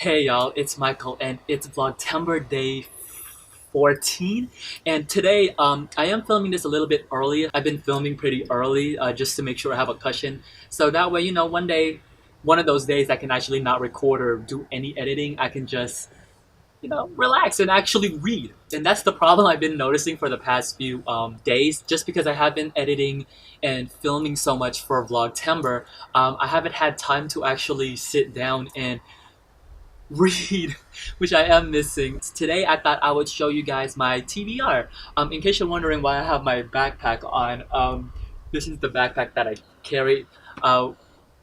Hey y'all, it's Michael and it's Vlogtember day 14, and today I am filming this a little bit early. I've been filming pretty early just to make sure I have a cushion, so that way, one day, one of those days I can actually not record or do any editing. I can just relax and actually read. And that's the problem I've been noticing for the past few days. Just because I have been editing and filming so much for Vlogtember, I haven't had time to actually sit down and read, which I am missing. Today I thought I would show you guys my TBR. In case you're wondering why I have my backpack on, this is the backpack that I carry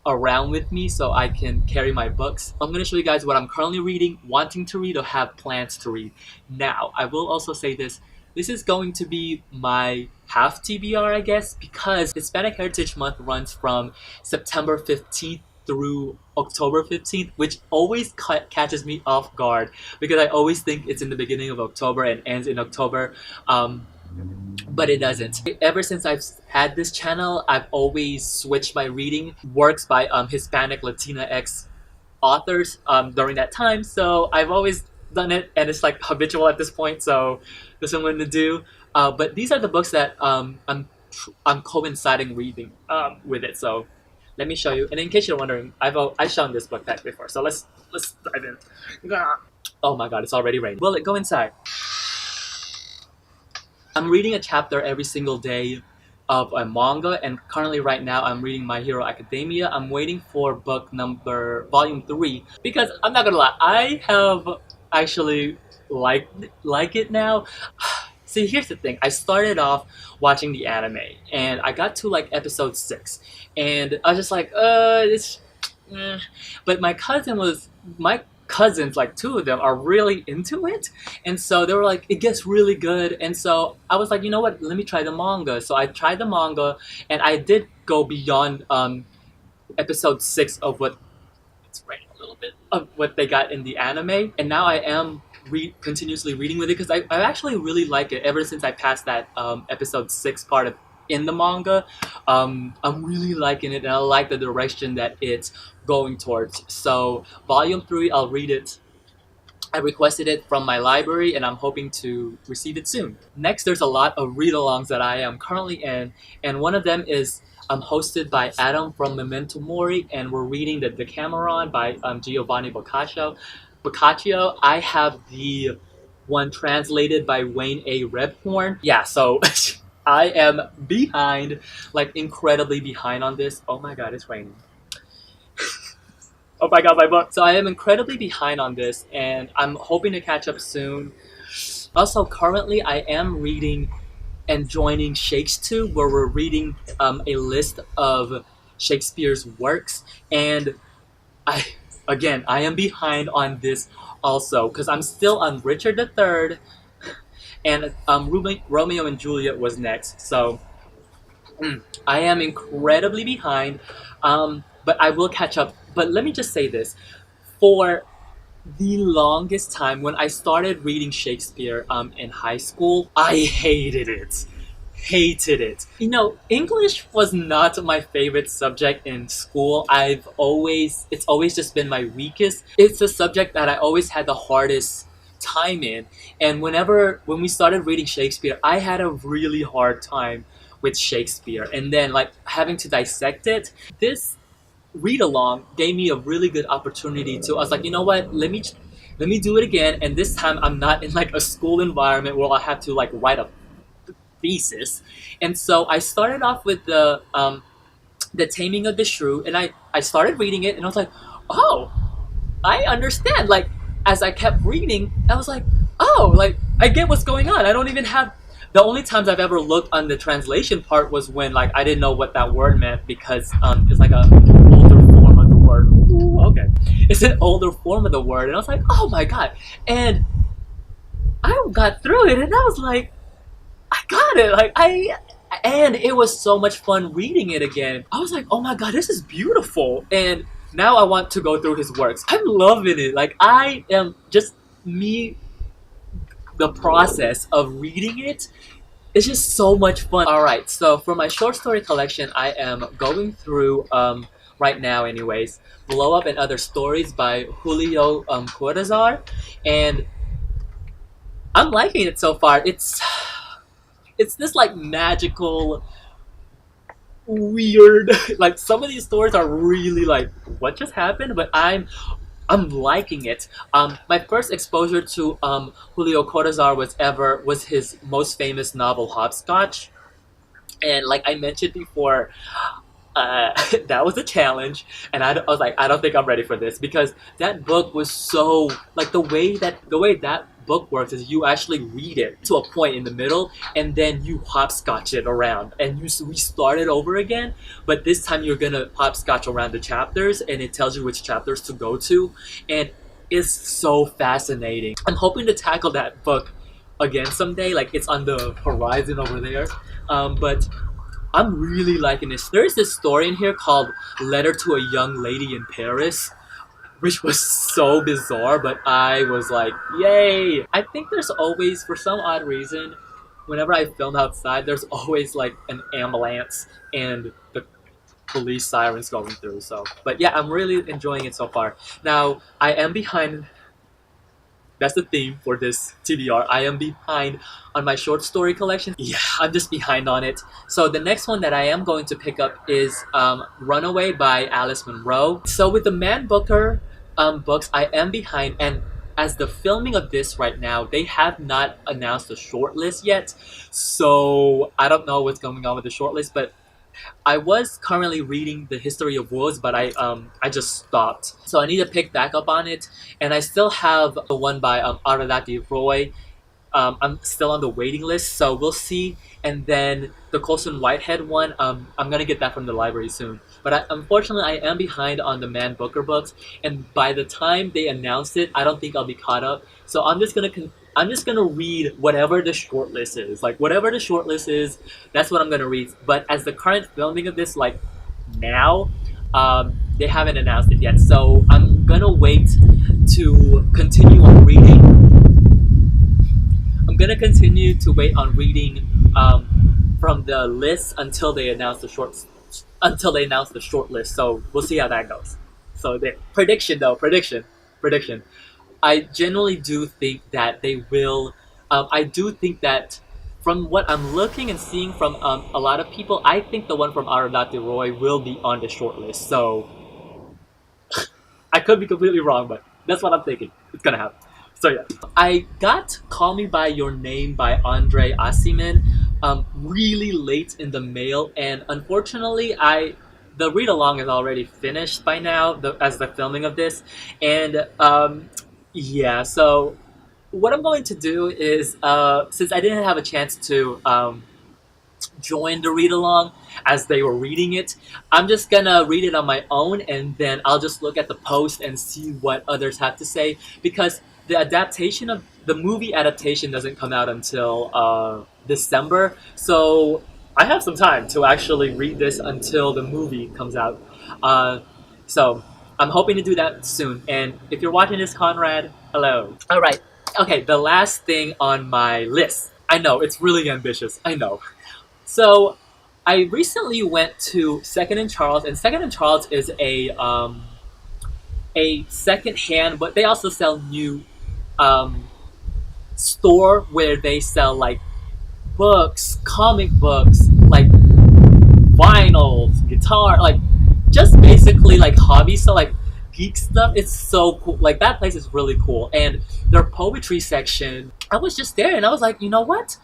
around with me so I can carry my books. I'm going to show you guys what I'm currently reading, wanting to read, or have plans to read. Now, I will also say this. This is going to be my half TBR, I guess, because Hispanic Heritage Month runs from September 15th through October 15th, which always catches me off guard because I always think it's in the beginning of October and ends in October. But it doesn't. Ever since I've had this channel, I've always switched my reading works by Hispanic Latinx authors during that time. So I've always done it, and it's like habitual at this point. So this is what I'm going to do. But these are the books that I'm coinciding reading with it. So let me show you. And in case you're wondering, I've shown this book back before. So let's dive in. Oh my God, it's already raining. Will it go inside? I'm reading a chapter every single day of a manga, and currently right now I'm reading My Hero Academia. I'm waiting for volume 3, because I'm not gonna lie, I have actually like it now. See, here's the thing. I started off watching the anime, and I got to like episode 6, and I was just like, But my cousins, like 2 of them, are really into it, and so they were like, it gets really good, and so I was like, you know what, let me try the manga. So I tried the manga, and I did go beyond episode 6 of what, it's raining a little bit, of what they got in the anime, and now I am continuously reading with it because I actually really like it ever since I passed that episode 6 part of in the manga. I'm really liking it, and I like the direction that it's going towards. So volume 3, I'll read it. I requested it from my library, and I'm hoping to receive it soon. Next, there's a lot of read-alongs that I am currently in, and one of them is hosted by Adam from Memento Mori, and we're reading the Decameron by Giovanni Boccaccio. I have the one translated by Wayne A. Rebhorn. Yeah, so I am behind, like incredibly behind on this. Oh my God, it's raining. Oh my God, my book. So I am incredibly behind on this, and I'm hoping to catch up soon. Also, currently I am reading and joining Shakes2, where we're reading a list of Shakespeare's works, and I am behind on this also because I'm still on Richard III, and Romeo and Juliet was next. So I am incredibly behind, but I will catch up. But let me just say this. For the longest time, when I started reading Shakespeare in high school, I hated it. English was not my favorite subject in school. It's always just been my weakest. It's a subject that I always had the hardest time in. And when we started reading Shakespeare, I had a really hard time with Shakespeare. And then like having to dissect it, this read along gave me a really good opportunity to, I was like, you know what, let me do it again. And this time I'm not in like a school environment where I have to like write a thesis. And so I started off with the Taming of the Shrew, and I started reading it, and I was like, oh, I understand. Like as I kept reading, I was like, oh, like I get what's going on. I don't even have, the only times I've ever looked on the translation part was when like I didn't know what that word meant, because it's like a older form of the word. Ooh, okay, it's an older form of the word, and I was like, oh my God. And I got through it, and I was like, I got it. And it was so much fun reading it again. I was like, oh my God, this is beautiful. And now I want to go through his works. I'm loving it. Like I am just the process of reading it, it's just so much fun. Alright, so for my short story collection, I am going through right now anyways. Blow Up and Other Stories by Julio Cortazar, and I'm liking it so far. It's this like magical, weird like some of these stories are really like what just happened, but I'm liking it. My first exposure to Julio Cortazar was his most famous novel Hopscotch, and like I mentioned before, that was a challenge, and I was like, I don't think I'm ready for this because that book was so like the way that book works is you actually read it to a point in the middle, and then you hopscotch it around, and you restart it over again. But this time you're gonna hopscotch around the chapters, and it tells you which chapters to go to, and it's so fascinating. I'm hoping to tackle that book again someday. Like it's on the horizon over there, but I'm really liking this. There's this story in here called Letter to a Young Lady in Paris, which was so bizarre, but I was like, yay! I think there's always, for some odd reason, whenever I film outside, there's always like an ambulance and the police sirens going through. So, but yeah, I'm really enjoying it so far. Now, I am behind. That's the theme for this TBR. I am behind on my short story collection. Yeah, I'm just behind on it. So the next one that I am going to pick up is Runaway by Alice Munro. So with the Man Booker books, I am behind, and as the filming of this right now, they have not announced a shortlist yet. So I don't know what's going on with the shortlist, but I was currently reading The History of Wolves, but I just stopped. So I need to pick back up on it, and I still have the one by Arundhati Roy. I'm still on the waiting list, so we'll see. And then the Colson Whitehead one, I'm gonna get that from the library soon. But unfortunately, I am behind on the Man Booker books, and by the time they announce it, I don't think I'll be caught up. So I'm just gonna read whatever the shortlist is. Like whatever the shortlist is, that's what I'm gonna read. But as the current filming of this, like now, they haven't announced it yet. So I'm gonna wait to continue on reading. I'm gonna continue to wait on reading from the list until they announce the short list. So we'll see how that goes. So the prediction. I generally do think that they will. I do think that from what I'm looking and seeing from a lot of people, I think the one from Arundhati Roy will be on the short list. So I could be completely wrong, but that's what I'm thinking. It's gonna happen. So yeah, I got Call Me by Your Name by Andre Aciman really late in the mail, and unfortunately, the read along is already finished by now as the filming of this, and yeah. So what I'm going to do is since I didn't have a chance to join the read along as they were reading it, I'm just gonna read it on my own, and then I'll just look at the post and see what others have to say, because the movie adaptation doesn't come out until December, so I have some time to actually read this until the movie comes out. So I'm hoping to do that soon. And if you're watching this, Conrad, hello. All right. Okay, the last thing on my list. I know it's really ambitious. I know. So I recently went to Second and Charles, and Second and Charles is a second hand, but they also sell new store where they sell like books, comic books, like vinyls, guitar, like just basically like hobby stuff, like geek stuff. It's so cool. Like that place is really cool. And their poetry section, I was just there and I was like, you know what?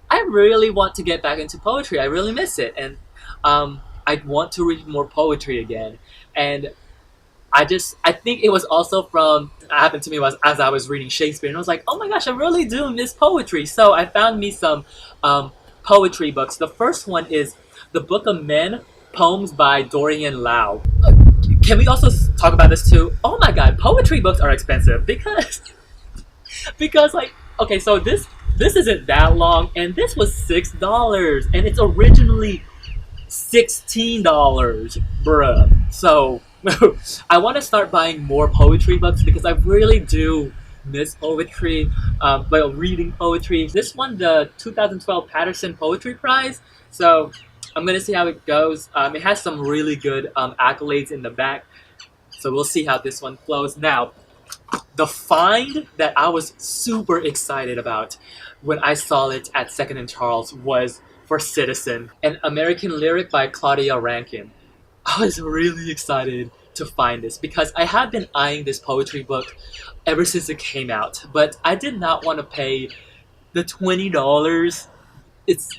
I really want to get back into poetry. I really miss it. And I want to read more poetry again. And I think it was also from, it happened to me was as I was reading Shakespeare, and I was like, oh my gosh, I really do miss poetry. So I found me some poetry books. The first one is The Book of Men, Poems by Dorian Lau. Can we also talk about this too? Oh my god, poetry books are expensive because like, okay, so this isn't that long, and this was $6, and it's originally $16, bruh. So I want to start buying more poetry books because I really do miss poetry, reading poetry. This won the 2012 Patterson Poetry Prize, so I'm gonna see how it goes. It has some really good accolades in the back, so we'll see how this one flows. Now, the find that I was super excited about when I saw it at Second and Charles was for Citizen, an American lyric by Claudia Rankin. I was really excited to find this because I have been eyeing this poetry book ever since it came out, but I did not want to pay the $20. It's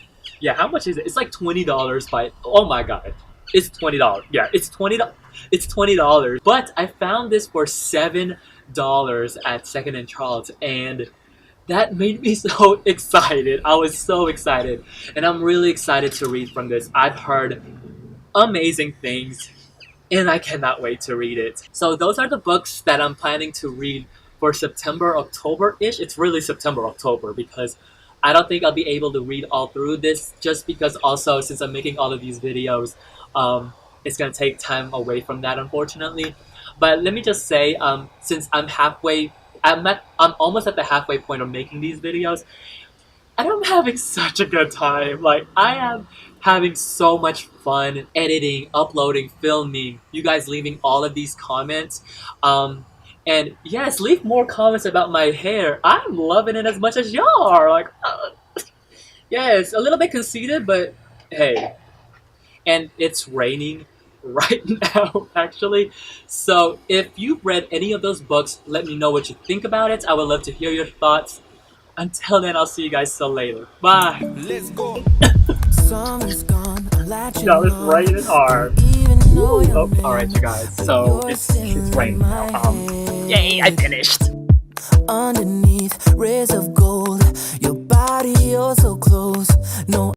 yeah, how much is it? It's like $20 by oh my god. It's $20. Yeah, it's $20. It's $20. But I found this for $7 at Second and Charles, and that made me so excited. I was so excited, and I'm really excited to read from this. I've heard amazing things, and I cannot wait to read it. So those are the books that I'm planning to read for September, October-ish. It's really September, October because I don't think I'll be able to read all through this just because also since I'm making all of these videos, it's going to take time away from that unfortunately. But let me just say, since I'm almost at the halfway point of making these videos, and I'm having such a good time. Like, I am having so much fun editing, uploading, filming, you guys leaving all of these comments. And yes, leave more comments about my hair. I'm loving it as much as y'all are. Like, yes, a little bit conceited, but hey. And it's raining right now, actually. So if you've read any of those books, let me know what you think about it. I would love to hear your thoughts. Until then, I'll see you guys till later. Bye. Let's go. No, it's raining hard. Oh, alright, you guys. So it's raining now. Yay, I finished. Underneath rays of gold, your body, you're so close. No